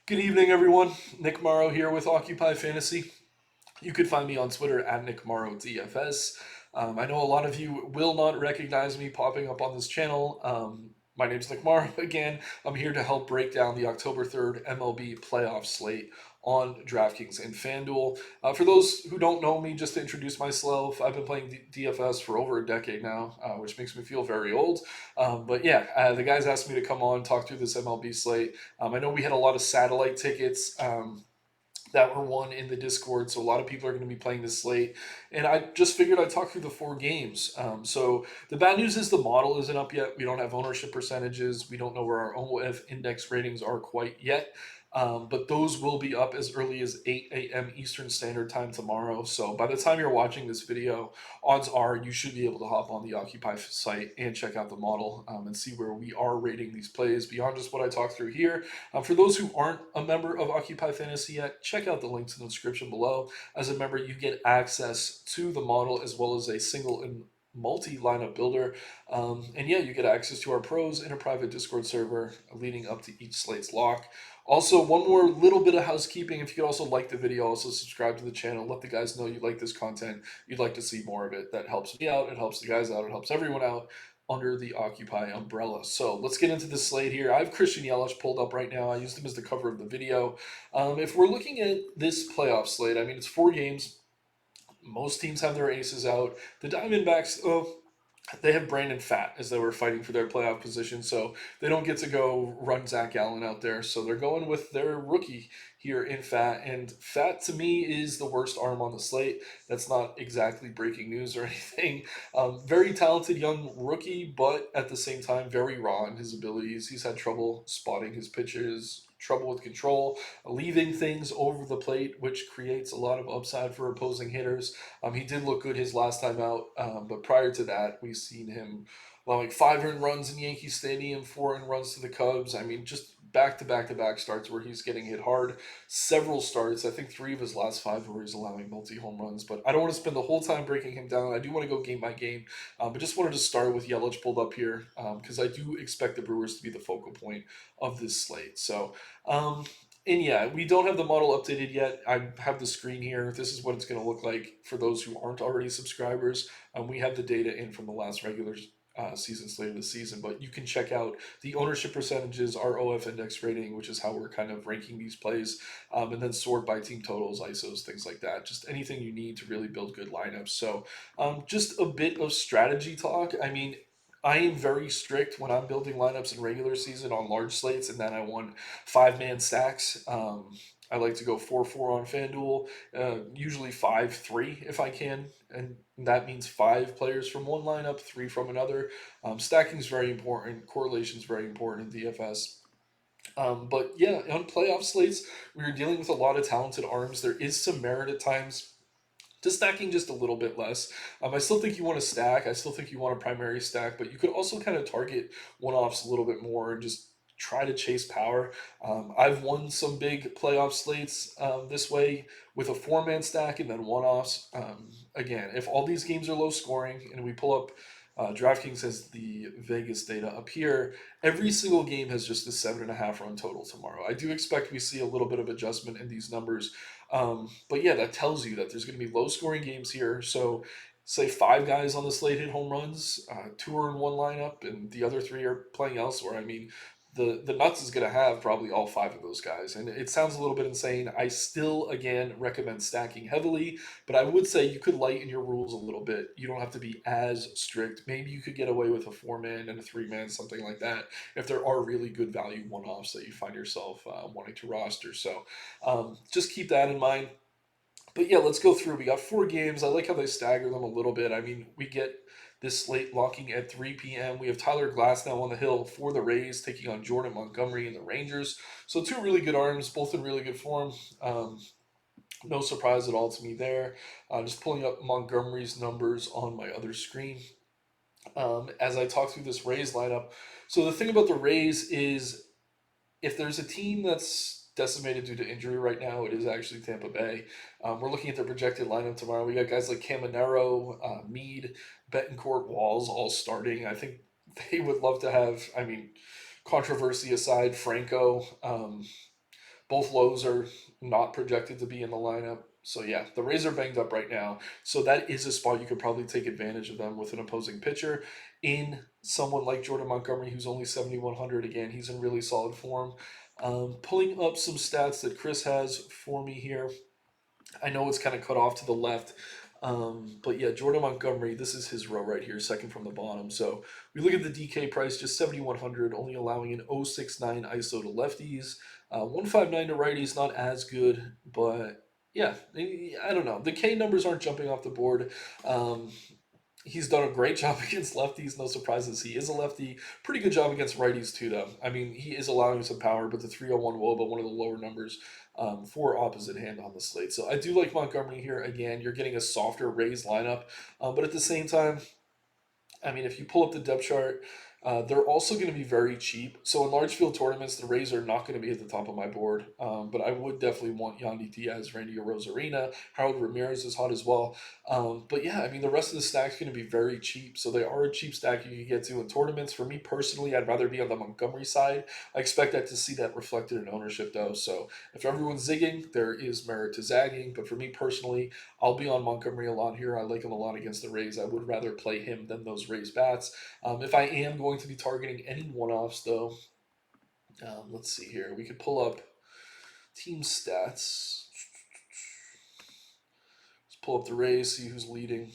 Good evening, everyone. Nick Marro here with Occupy Fantasy. You could find me on Twitter at Nick Marro DFS. I know a lot of you will not recognize me popping up on this channel. My name's Nick Marro. Again, I'm here to help break down the October 3rd MLB playoff slate on DraftKings and FanDuel. For those who don't know me, just to introduce myself, I've been playing DFS for over a decade now, which makes me feel very old. But yeah, the guys asked me to come on, talk through this MLB slate. I know we had a lot of satellite tickets. That were won in the Discord. So a lot of people are going to be playing this slate. And I just figured I'd talk through the four games. So the bad news is the model isn't up yet. We don't have ownership percentages. We don't know where our OF index ratings are quite yet. But those will be up as early as 8 a.m. Eastern Standard Time tomorrow. So by the time you're watching this video, odds are you should be able to hop on the Occupy site and check out the model and see where we are rating these plays beyond just what I talked through here. For those who aren't a member of Occupy Fantasy yet, check out the links in the description below. As a member, you get access to the model as well as a single and multi-lineup builder. And yeah, you get access to our pros in a private Discord server leading up to each slate's lock. Also, one more little bit of housekeeping. If you could also like the video, also subscribe to the channel. Let the guys know you like this content. You'd like to see more of it. That helps me out. It helps the guys out. It helps everyone out under the Occupy umbrella. So let's get into the slate here. I have Christian Yelich pulled up right now. I used him as the cover of the video. If we're looking at this playoff slate, I mean, it's 4 games. Most teams have their aces out. The Diamondbacks, they have Brandon Pfaadt as they were fighting for their playoff position, so they don't get to go run Zach Allen out there. So they're going with their rookie here in Pfaadt, and Pfaadt to me is the worst arm on the slate. That's not exactly breaking news or anything. Very talented young rookie, but at the same time very raw in his abilities. He's had trouble spotting his pitches, trouble with control, leaving things over the plate, which creates a lot of upside for opposing hitters. He did look good his last time out, but prior to that, we've seen him allowing 5 earned runs in Yankee Stadium, 4 earned runs to the Cubs. I mean, just back to back to back starts where he's getting hit hard. Several starts, I think 3 of his last 5 where he's allowing multi home runs. But I don't want to spend the whole time breaking him down. I do want to go game by game, but just wanted to start with Yelich pulled up here because I do expect the Brewers to be the focal point of this slate. So and yeah, we don't have the model updated yet. I have the screen here. This is what it's going to look like for those who aren't already subscribers. We have the data in from the last regular season slate of the season, but you can check out the ownership percentages, our OF index rating, which is how we're kind of ranking these plays, and then sort by team totals, ISOs, things like that. Just anything you need to really build good lineups. So just a bit of strategy talk. I mean, I am very strict when I'm building lineups in regular season on large slates, and then I want 5-man stacks. I like to go 4-4 on FanDuel, usually 5-3 if I can, and that means 5 players from one lineup, 3 from another. Stacking is very important. Correlation is very important in DFS. But yeah, on playoff slates, we're dealing with a lot of talented arms. There is some merit at times to stacking just a little bit less. I still think you want to stack. I still think you want a primary stack, but you could also kind of target one-offs a little bit more and just try to chase power. I've won some big playoff slates this way with a 4-man stack and then one-offs. Again, if all these games are low scoring and we pull up DraftKings has the Vegas data up here. Every single game has just a 7.5 run total tomorrow. I do expect we see a little bit of adjustment in these numbers. But yeah, that tells you that there's going to be low scoring games here. So say 5 guys on the slate hit home runs, 2 are in one lineup, and the other 3 are playing elsewhere. I mean, the nuts is going to have probably all 5 of those guys. And it sounds a little bit insane. I still, again, recommend stacking heavily, but I would say you could lighten your rules a little bit. You don't have to be as strict. Maybe you could get away with a 4-man and a 3-man, something like that, if there are really good value one-offs that you find yourself wanting to roster. So just keep that in mind. But yeah, let's go through. We got 4 games. I like how they stagger them a little bit. I mean, we get this slate locking at 3 p.m. We have Tyler Glass now on the hill for the Rays, taking on Jordan Montgomery and the Rangers. So 2 really good arms, both in really good form. No surprise at all to me there. Just pulling up Montgomery's numbers on my other screen as I talk through this Rays lineup. So the thing about the Rays is if there's a team that's decimated due to injury right now, it is actually Tampa Bay. We're looking at the projected lineup tomorrow. We got guys like Caminero, Mead, Betancourt, Walls all starting. I think they would love to have, I mean, controversy aside, Franco, Both lows are not projected to be in the lineup. So yeah, the Rays are banged up right now. So that is a spot you could probably take advantage of them with an opposing pitcher in someone like Jordan Montgomery, who's only 7,100. Again, he's in really solid form. Pulling up some stats that Chris has for me here. I know it's kind of cut off to the left. But yeah, Jordan Montgomery, this is his row right here, second from the bottom. So we look at the DK price, just 7,100, only allowing an 069 ISO to lefties. 159 to righties, not as good, but yeah, I don't know. The K numbers aren't jumping off the board. He's done a great job against lefties. No surprises. He is a lefty. Pretty good job against righties, too, though. I mean, he is allowing some power, but the 301 WOBA, one of the lower numbers for opposite hand on the slate. So I do like Montgomery here. Again, you're getting a softer Rays lineup. But at the same time, I mean, if you pull up the depth chart, they're also going to be very cheap. So in large field tournaments, the Rays are not going to be at the top of my board. But I would definitely want Yandy Diaz, Randy Rosarina, Harold Ramirez is hot as well. But yeah, I mean, the rest of the stack's going to be very cheap. So they are a cheap stack you can get to in tournaments. For me personally, I'd rather be on the Montgomery side. I expect that to see that reflected in ownership, though. So if everyone's zigging, there is merit to zagging. But for me personally, I'll be on Montgomery a lot here. I like him a lot against the Rays. I would rather play him than those Rays bats. If I am going to be targeting any one-offs, though, let's see here. We could pull up team stats. Let's pull up the Rays, see who's leading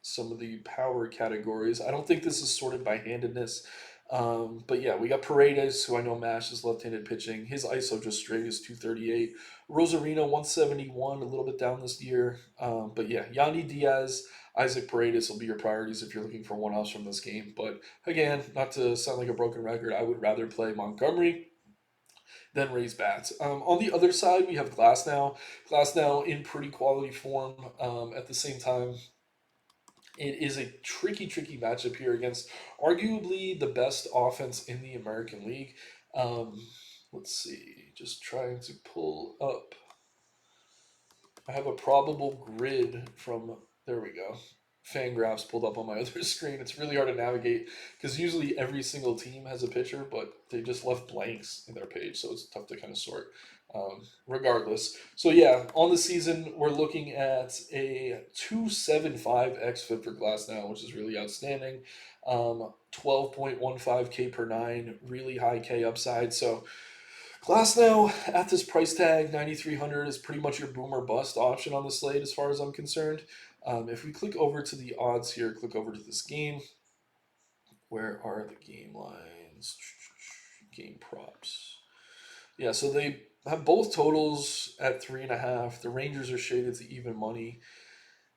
some of the power categories. I don't think this is sorted by handedness. But yeah, we got Paredes, who I know mashes left-handed pitching. His ISO just straight is 238. Rosarino 171, a little bit down this year. But yeah, Yandy Diaz, Isaac Paredes will be your priorities if you're looking for one-offs from this game. But again, not to sound like a broken record, I would rather play Montgomery than Rays bats. On the other side, we have Glasnow. Glasnow in pretty quality form. At the same time, it is a tricky matchup here against arguably the best offense in the American League. Let's see, just trying to pull up. I have a probable grid from, there we go. Fangraphs pulled up on my other screen. It's really hard to navigate because usually every single team has a pitcher, but they just left blanks in their page, so it's tough to kind of sort. Regardless, so yeah, on the season we're looking at a 275 xFIP for Glasnow, which is really outstanding. 12.15 K per nine, really high K upside. So Glasnow at this price tag, 9,300, is pretty much your boom or bust option on the slate as far as I'm concerned. If we click over to the odds here, click over to this game. Where are the game lines? Game props. Yeah, so they have both totals at 3.5. The Rangers are shaded to even money.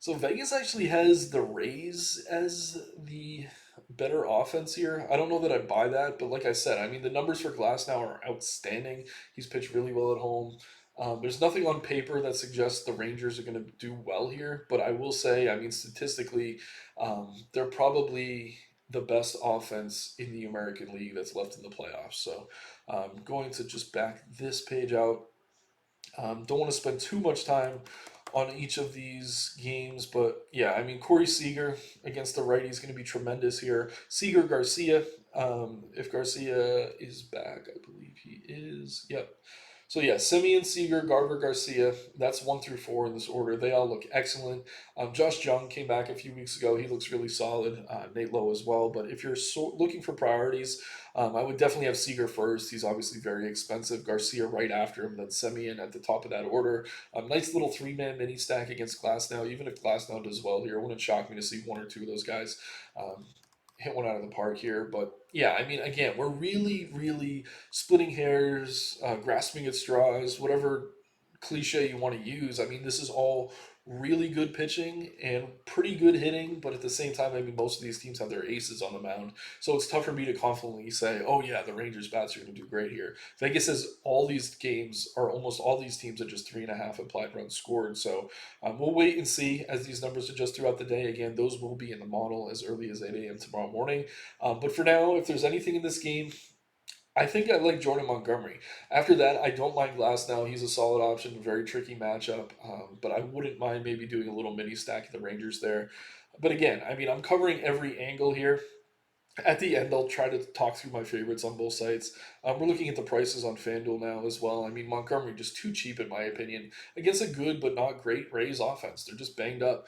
So Vegas actually has the Rays as the better offense here. I don't know that I buy that, but like I said, I mean, the numbers for Glasnow are outstanding. He's pitched really well at home. There's nothing on paper that suggests the Rangers are going to do well here, but I will say, I mean, statistically, they're probably the best offense in the American League that's left in the playoffs. So I'm going to just back this page out. Don't want to spend too much time on each of these games, but yeah, I mean, Corey Seager against the righty is going to be tremendous here. Seager Garcia, if Garcia is back, I believe he is. Yep. So yeah, Simeon, Seager, Garver, Garcia. That's 1 through 4 in this order. They all look excellent. Josh Jung came back a few weeks ago. He looks really solid. Nate Lowe as well. But if you're looking for priorities, I would definitely have Seager first. He's obviously very expensive. Garcia right after him. Then Simeon at the top of that order. Nice little 3-man mini stack against Glasnow. Even if Glasnow does well here, it wouldn't shock me to see 1 or 2 of those guys hit one out of the park here. But yeah, I mean, again, we're really splitting hairs, grasping at straws, whatever cliche you want to use. I mean, this is all really good pitching and pretty good hitting, but at the same time, I mean, most of these teams have their aces on the mound. So it's tough for me to confidently say, oh yeah, the Rangers bats are going to do great here. Vegas says all these games, or almost all these teams, are just 3.5 implied runs scored. So we'll wait and see as these numbers adjust throughout the day. Again, those will be in the model as early as 8 a.m. tomorrow morning. But for now, if there's anything in this game, I think I like Jordan Montgomery. After that, I don't mind Glasnow. He's a solid option, very tricky matchup. But I wouldn't mind maybe doing a little mini stack of the Rangers there. But again, I mean, I'm covering every angle here. At the end, I'll try to talk through my favorites on both sites. We're looking at the prices on FanDuel now as well. I mean, Montgomery just too cheap in my opinion against a good but not great Rays offense. They're just banged up.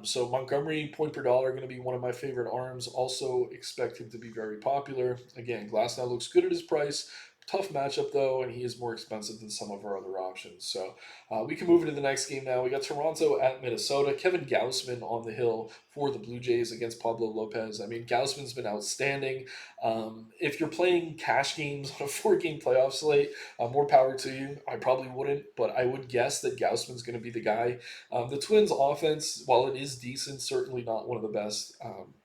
So Montgomery point per dollar going to be one of my favorite arms. Also expect him to be very popular. Again, Glass now looks good at his price. Tough matchup though, and he is more expensive than some of our other options. So we can move into the next game now. We got Toronto at Minnesota. Kevin Gausman on the hill for the Blue Jays against Pablo Lopez. I mean, Gausman's been outstanding. If you're playing cash games on a four-game playoff slate, more power to you. I probably wouldn't, but I would guess that Gausman's going to be the guy. The Twins' offense, while it is decent, certainly not one of the best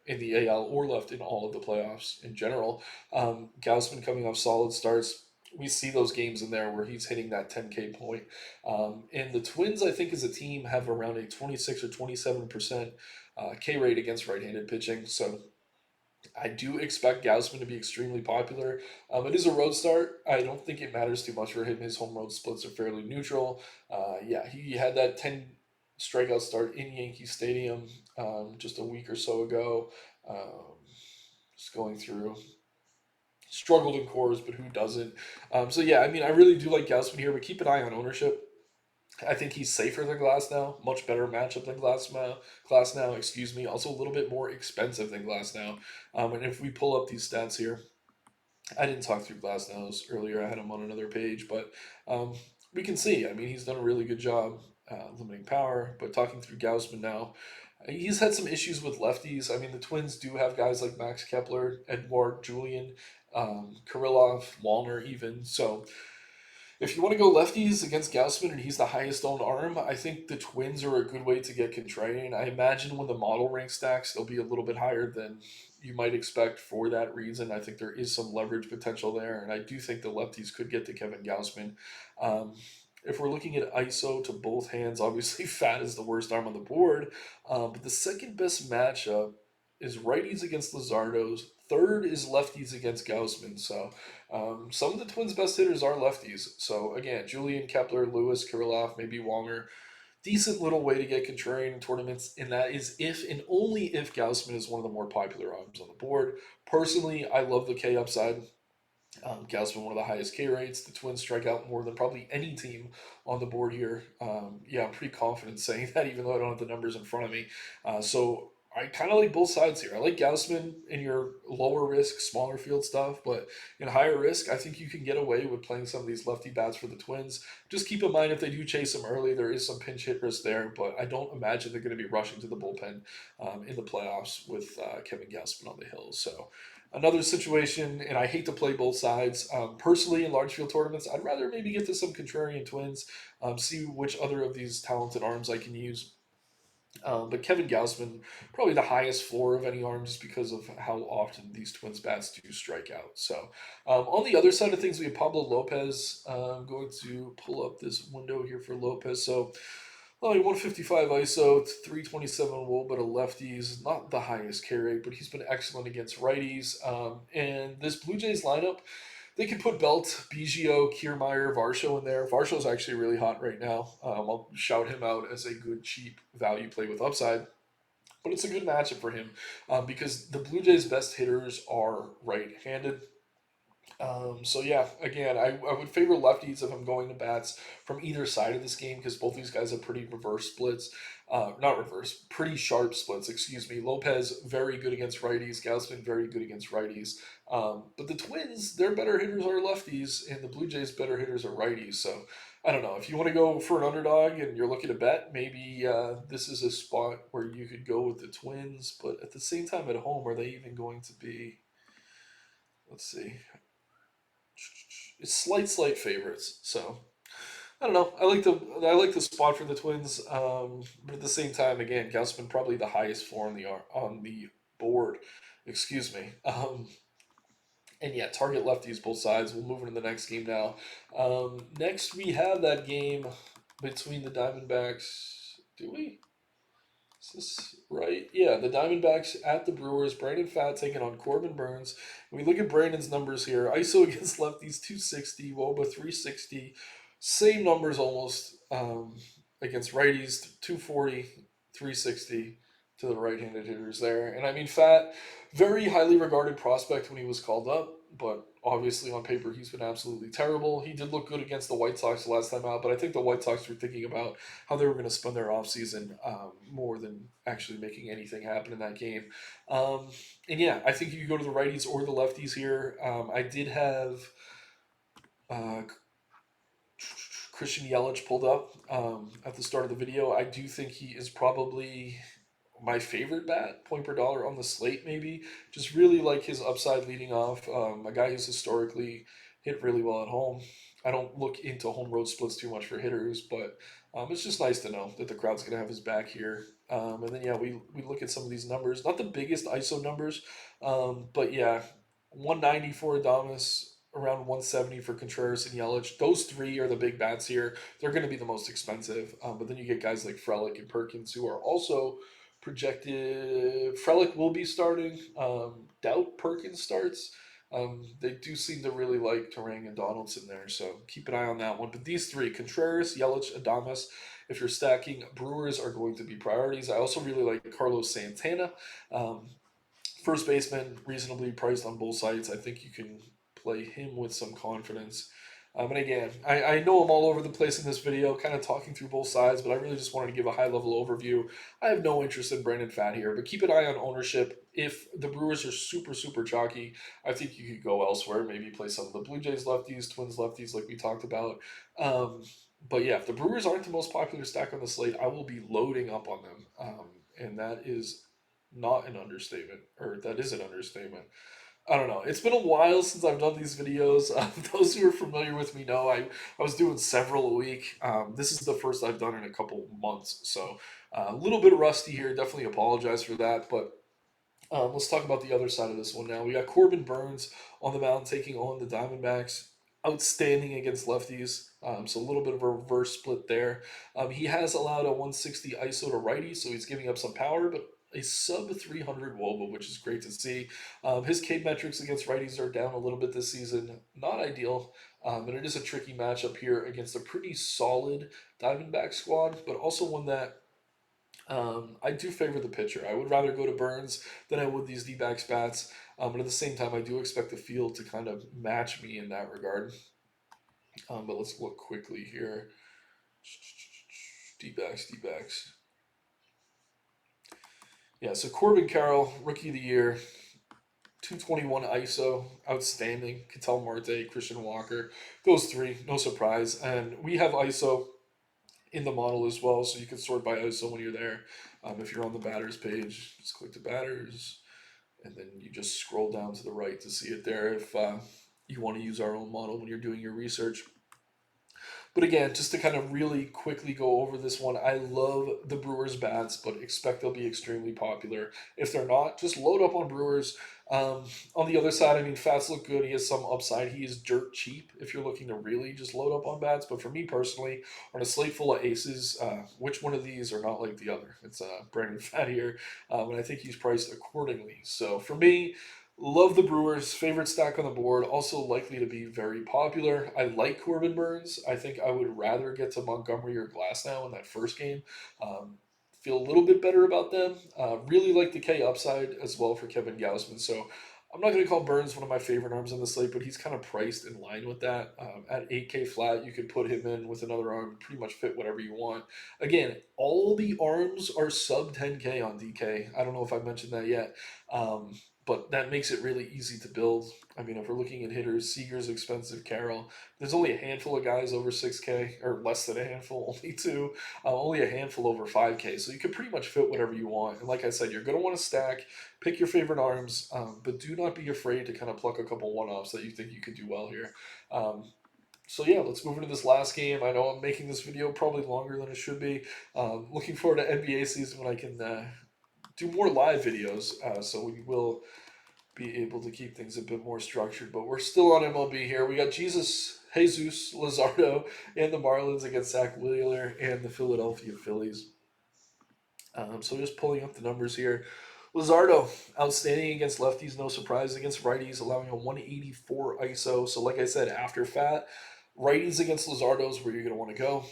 in the AL or left in all of the playoffs in general. Gausman coming off solid starts. We see those games in there where he's hitting that 10K point. And the Twins, I think, as a team, have around a 26 or 27% K rate against right-handed pitching. So I do expect Gausman to be extremely popular. It is a road start. I don't think it matters too much for him. His home road splits are fairly neutral. Yeah, he had that 10 strikeout start in Yankee Stadium just a week or so ago. Just going through. Struggled in cores, but who doesn't? So yeah, I mean, I really do like Gausman here, but keep an eye on ownership. I think he's safer than Glass now. Much better matchup than Glass now. Glass now, excuse me. Also a little bit more expensive than Glass now. And if we pull up these stats here, I didn't talk through Glass nows earlier. I had him on another page, but um, we can see. I mean, he's done a really good job limiting power. But talking through Gausman now, he's had some issues with lefties. I mean, the Twins do have guys like Max Kepler, Edward Julian, Kirilloff, Wallner, even. So if you want to go lefties against Gausman and he's the highest owned arm, I think the Twins are a good way to get contrarian. I imagine when the model rank stacks, they'll be a little bit higher than you might expect for that reason. I think there is some leverage potential there, and I do think the lefties could get to Kevin Gausman. Um, if we're looking at ISO to both hands, obviously Fat is the worst arm on the board, but the second best matchup is righties against Luzardo's. Third is lefties against Gausman. So some of the Twins' best hitters are lefties. So again, Julian, Kepler, Lewis, Kirilloff, maybe Walner. Decent little way to get contrarian in tournaments, and that is if and only if Gausman is one of the more popular arms on the board. Personally, I love the K upside. Gausman, one of the highest K rates. The Twins strike out more than probably any team on the board here. Yeah, I'm pretty confident saying that, even though I don't have the numbers in front of me. So I kind of like both sides here. I like Gausman in your lower risk, smaller field stuff, but in higher risk, I think you can get away with playing some of these lefty bats for the Twins. Just keep in mind if they do chase them early, there is some pinch hit risk there, but I don't imagine they're going to be rushing to the bullpen in the playoffs with Kevin Gausman on the hill. So another situation, and I hate to play both sides. Personally, in large field tournaments, I'd rather maybe get to some contrarian Twins, see which other of these talented arms I can use. But Kevin Gausman, probably the highest floor of any arm just because of how often these Twins bats do strike out. So on the other side of things, we have Pablo Lopez. I'm going to pull up this window here for Lopez. So only 155 ISO, 327 wool, but a lefty. He's not the highest K rate, but he's been excellent against righties. And this Blue Jays lineup, they could put Belt, Biggio, Kiermaier, Varsho in there. Varsho's actually really hot right now. I'll shout him out as a good, cheap value play with upside. But it's a good matchup for him because the Blue Jays' best hitters are right-handed. So yeah, again, I would favor lefties if I'm going to bats from either side of this game because both these guys have pretty reverse splits. Not reverse, pretty sharp splits, excuse me. Lopez, very good against righties. Gausman, very good against righties. But the Twins, their better hitters are lefties, and the Blue Jays' better hitters are righties. So I don't know. If you want to go for an underdog and you're looking to bet, maybe this is a spot where you could go with the Twins. But at the same time, at home, are they even going to be? Let's see. It's slight favorites. So I don't know. I like the spot for the Twins, but at the same time, again, Gausman probably the highest floor on the board. Excuse me. And yeah, target lefties both sides. We'll move into the next game now. Next, we have that game between the Diamondbacks. Do we? Is this right? Yeah, the Diamondbacks at the Brewers. Brandon Pfaadt taking on Corbin Burns. We look at Brandon's numbers here. ISO against lefties 260, WOBA 360. Same numbers almost against righties 240, 360. to the right-handed hitters there. And I mean, Fat, very highly regarded prospect when he was called up, but obviously on paper he's been absolutely terrible. He did look good against the White Sox the last time out, but I think the White Sox were thinking about how they were going to spend their offseason more than actually making anything happen in that game. Um, and yeah, I think you could go to the righties or the lefties here. I did have uh, Christian Yelich pulled up at the start of the video. I do think he is probably my favorite bat, point per dollar on the slate, maybe. Just really like his upside leading off. A guy who's historically hit really well at home. I don't look into home road splits too much for hitters, but it's just nice to know that the crowd's going to have his back here. And then, yeah, we look at some of these numbers. Not the biggest ISO numbers, but yeah, 190 for Adames, around 170 for Contreras and Yelich. Those three are the big bats here. They're going to be the most expensive. But then you get guys like Frelick and Perkins who are also projected. Frelick will be starting. Doubt Perkins starts. They do seem to really like Turang and Donaldson there, so keep an eye on that one. But these three, Contreras, Yelich, Adames, if you're stacking, Brewers are going to be priorities. I also really like Carlos Santana. Um, First baseman, reasonably priced on both sides. I think you can play him with some confidence. And again, I know I'm all over the place in this video, kind of talking through both sides, but I really just wanted to give a high level overview. I have no interest in Brandon Pfaadt here, but keep an eye on ownership. If the Brewers are super, super chalky, I think you could go elsewhere. Maybe play some of the Blue Jays lefties, Twins lefties, like we talked about. Um, but yeah, if the Brewers aren't the most popular stack on the slate, I will be loading up on them. And that is not an understatement, or that is an understatement. I don't know. It's been a while since I've done these videos. Those who are familiar with me know I was doing several a week. This is the first I've done in a couple months, so a little bit rusty here. Definitely apologize for that, but let's talk about the other side of this one now. We got Corbin Burns on the mound taking on the Diamondbacks. Outstanding against lefties. So a little bit of a reverse split there. He has allowed a 160 ISO to righties, so he's giving up some power, but a sub 300 WOBA, which is great to see. His K metrics against righties are down a little bit this season. Not ideal. And it is a tricky matchup here against a pretty solid Diamondback squad, but also one that I do favor the pitcher. I would rather go to Burns than I would these D-backs bats. But at the same time, I do expect the field to kind of match me in that regard. But let's look quickly here. D-backs, D-backs. Yeah, so Corbin Carroll, Rookie of the Year, 221 ISO, outstanding. Ketel Marte, Christian Walker, those three, no surprise. And we have ISO in the model as well, so you can sort by ISO when you're there. If you're on the batters page, just click the batters, and then you just scroll down to the right to see it there if you want to use our own model when you're doing your research. But again, just to kind of really quickly go over this one, I love the Brewers bats, but expect they'll be extremely popular. If they're not, just load up on Brewers. On the other side, I mean, Fats look good. He has some upside. He is dirt cheap if you're looking to really just load up on bats. But for me personally, on a slate full of aces, which one of these are not like the other? It's Brandon Fat here, and I think he's priced accordingly. So for me, love the Brewers. Favorite stack on the board. Also likely to be very popular. I like Corbin Burns. I think I would rather get to Montgomery or Glasnow in that first game. Um, Feel a little bit better about them. Really like the K upside as well for Kevin Gausman. So I'm not going to call Burns one of my favorite arms on the slate, but he's kind of priced in line with that. At 8K flat, you could put him in with another arm, pretty much fit whatever you want. Again, all the arms are sub 10K on DK. I don't know if I mentioned that yet. But that makes it really easy to build. I mean, if we're looking at hitters, Seager's expensive, Carroll. There's only a handful of guys over 6K, or less than a handful, only two. Only a handful over 5K. So you can pretty much fit whatever you want. And like I said, you're going to want to stack, pick your favorite arms, but do not be afraid to kind of pluck a couple one-offs that you think you could do well here. So yeah, let's move into this last game. I know I'm making this video probably longer than it should be. Looking forward to NBA season when I can do more live videos, so we will be able to keep things a bit more structured. But we're still on MLB here. We got Jesus Luzardo and the Marlins against Zach Wheeler and the Philadelphia Phillies. So just pulling up the numbers here. Luzardo, outstanding against lefties, no surprise. Against righties, allowing a 184 ISO. So like I said, after Fat, righties against Luzardo is where you're going to want to go.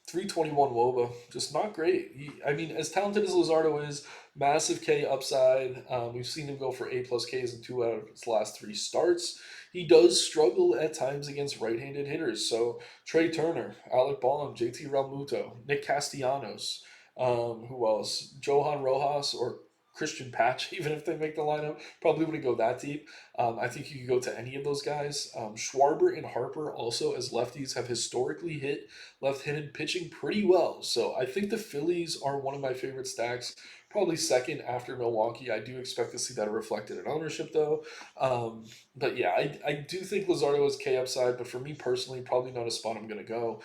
321 Woba, just not great. I mean, as talented as Luzardo is, massive K upside. We've seen him go for A plus Ks in 2 out of his last 3 starts. He does struggle at times against right-handed hitters. So Trey Turner, Alec Bohm, JT Realmuto, Nick Castellanos, who else? Johan Rojas or Christian Patch, even if they make the lineup, probably wouldn't go that deep. I think you could go to any of those guys. Schwarber and Harper also, as lefties, have historically hit left-handed pitching pretty well. So I think the Phillies are one of my favorite stacks. Probably second after Milwaukee. I do expect to see that reflected in ownership, though. Um, but yeah, I do think Lazardo is K upside, but for me personally, probably not a spot I'm going to go.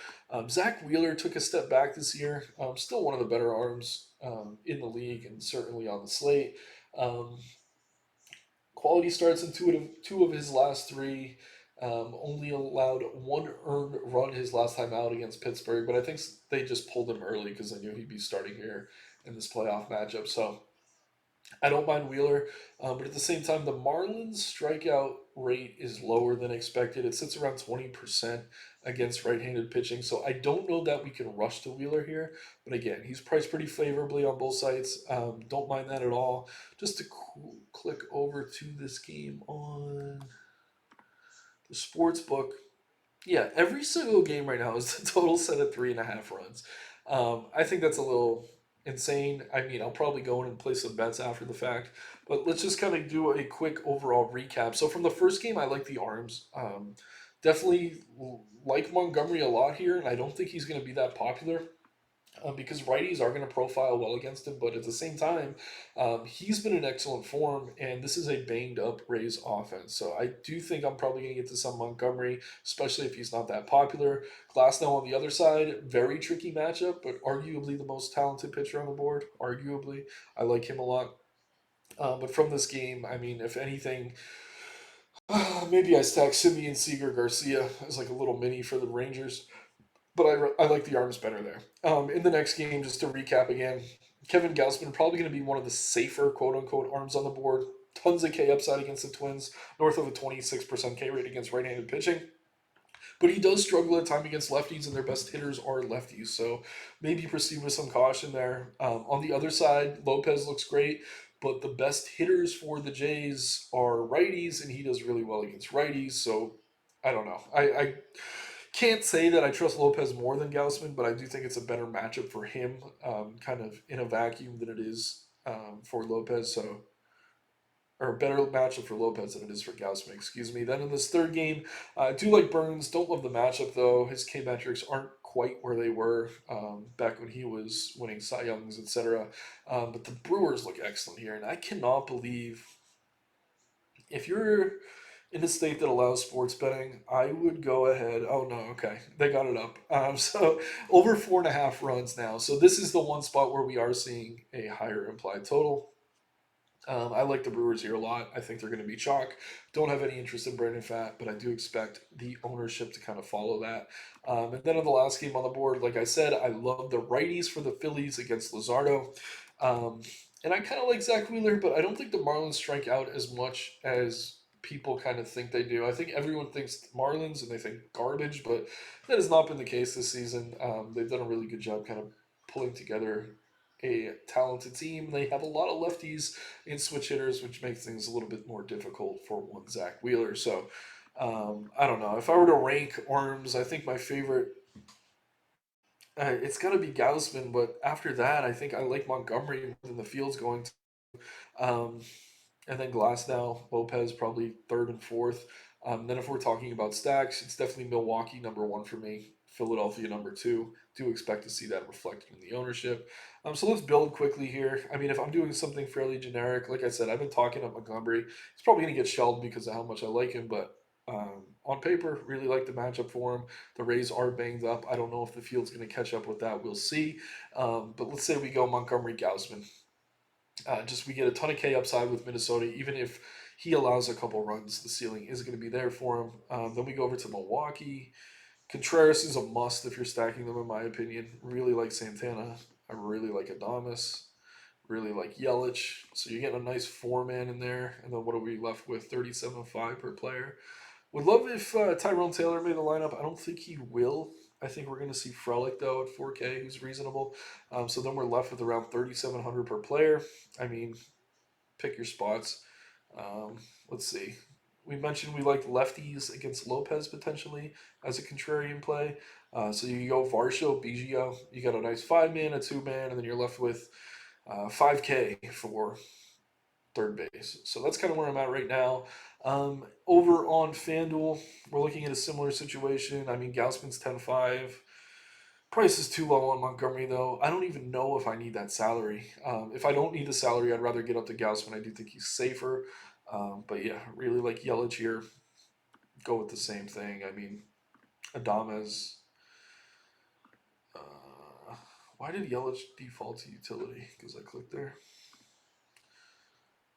Zach Wheeler took a step back this year. Still one of the better arms in the league and certainly on the slate. Um, Quality starts in two of his last three. Only allowed one earned run his last time out against Pittsburgh, but I think they just pulled him early because they knew he'd be starting here in this playoff matchup. So I don't mind Wheeler, but at the same time, the Marlins' strikeout rate is lower than expected. It sits around 20% against right-handed pitching, so I don't know that we can rush to Wheeler here. But again, he's priced pretty favorably on both sides. Don't mind that at all. Just to click over to this game on the sports book. Yeah, every single game right now is the total set at 3.5 runs. I think that's a little insane. I mean, I'll probably go in and play some bets after the fact, but let's just kind of do a quick overall recap. So from the first game, I like the arms. Definitely like Montgomery a lot here, and I don't think he's going to be that popular because righties are going to profile well against him. But at the same time, he's been in excellent form, and this is a banged up Rays offense. So I do think I'm probably going to get to some Montgomery, especially if he's not that popular. Glasnow on the other side, very tricky matchup, but arguably the most talented pitcher on the board. Arguably, I like him a lot. But from this game, I mean, if anything, maybe I stack Simeon Seager Garcia as like a little mini for the Rangers. But I like the arms better there. In the next game, just to recap again, Kevin Gausman probably going to be one of the safer quote unquote arms on the board. Tons of K upside against the Twins, north of a 26% K rate against right handed pitching. But he does struggle at time against lefties, and their best hitters are lefties. So maybe proceed with some caution there. On the other side, Lopez looks great, but the best hitters for the Jays are righties, and he does really well against righties. So I don't know. I can't say that I trust Lopez more than Gaussman, but I do think it's a better matchup for him, kind of in a vacuum than it is for Lopez. So, or a better matchup for Lopez than it is for Gaussman, excuse me. Then in this third game, I do like Burns. Don't love the matchup though. His K metrics aren't quite where they were back when he was winning Cy Youngs, etc. But the Brewers look excellent here, and I cannot believe if you're in a state that allows sports betting, I would go ahead. Oh no, okay, they got it up. So over 4.5 runs now. So this is the one spot where we are seeing a higher implied total. I like the Brewers here a lot. I think they're going to be chalk. Don't have any interest in Brandon Fat, but I do expect the ownership to kind of follow that. And then in the last game on the board, like I said, I love the righties for the Phillies against Luzardo. Um, and I kind of like Zach Wheeler, but I don't think the Marlins strike out as much as people kind of think they do. I think everyone thinks Marlins and they think garbage, but that has not been the case this season. They've done a really good job kind of pulling together a talented team. They have a lot of lefties and switch hitters, which makes things a little bit more difficult for one Zach Wheeler. So I don't know. If I were to rank arms, I think my favorite, it's got to be Gausman, but after that, I think I like Montgomery more than the field's going to. Um, and then Glasnow, Lopez probably third and fourth. Then if we're talking about stacks, it's definitely Milwaukee number one for me, Philadelphia number two. Do expect to see that reflected in the ownership. So let's build quickly here. I mean, if I'm doing something fairly generic, like I said, I've been talking up Montgomery. He's probably going to get shelled because of how much I like him, but on paper, really like the matchup for him. The Rays are banged up. I don't know if the field's going to catch up with that. We'll see. But let's say we go Montgomery Gausman. Just we get a ton of K upside with Minnesota, even if he allows a couple runs, the ceiling is going to be there for him. Then we go over to Milwaukee. Contreras is a must if you're stacking them, in my opinion. Really like Santana. I really like Adames. Really like Yelich. So you're getting a nice four-man in there. And then what are we left with? 37.5 per player. Would love if Tyrone Taylor made the lineup. I don't think he will. I think we're going to see Frelick, though, at 4K, who's reasonable. So then we're left with around 3,700 per player. I mean, pick your spots. Let's see. We mentioned we like lefties against Lopez potentially as a contrarian play. So you go Varsho, Biggio. You got a nice 5-man, a 2-man, and then you're left with 5K for third base. So that's kind of where I'm at right now. Over on FanDuel, we're looking at a similar situation. I mean, Gausman's 10-5. Price is too low on Montgomery, though. I don't even know if I need that salary. If I don't need the salary, I'd rather get up to Gausman. I do think he's safer. But yeah, really like Yelich here. Go with the same thing. I mean, Adames. Why did Yelich default to utility? Because I clicked there.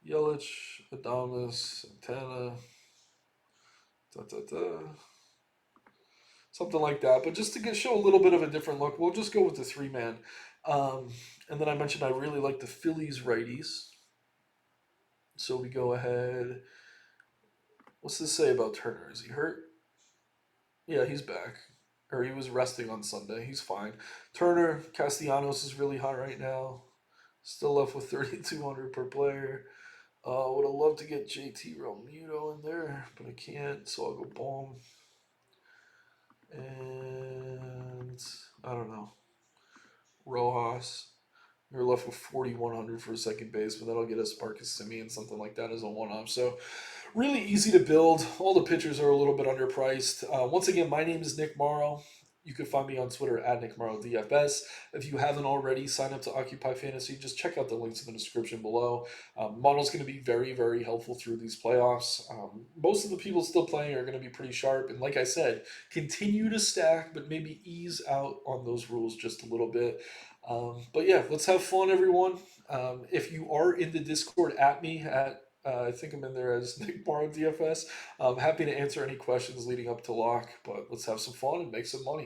Yelich, Adames, Santana, something like that. But just to show a little bit of a different look, we'll just go with the 3-man. And then I mentioned I really like the Phillies righties. So we go ahead. What's this say about Turner? Is he hurt? Yeah, he's back. Or he was resting on Sunday. He's fine. Turner, Castellanos is really hot right now. Still left with 3,200 per player. Would have loved to get JT Realmuto in there, but I can't, so I'll go Bohm. And I don't know. Rojas. You're left with 4,100 for a second base, but that'll get us Marcus Semien, something like that as a one-off. So really easy to build. All the pitchers are a little bit underpriced. Once again, my name is Nick Marro. You can find me on Twitter at Nick Marro DFS. If you haven't already, sign up to Occupy Fantasy. Just check out the links in the description below. Model's going to be very, very helpful through these playoffs. Most of the people still playing are going to be pretty sharp. And like I said, continue to stack, but maybe ease out on those rules just a little bit. But yeah, let's have fun, everyone. If you are in the Discord at me at I think I'm in there as Nick Marro DFS. I'm happy to answer any questions leading up to lock, but let's have some fun and make some money.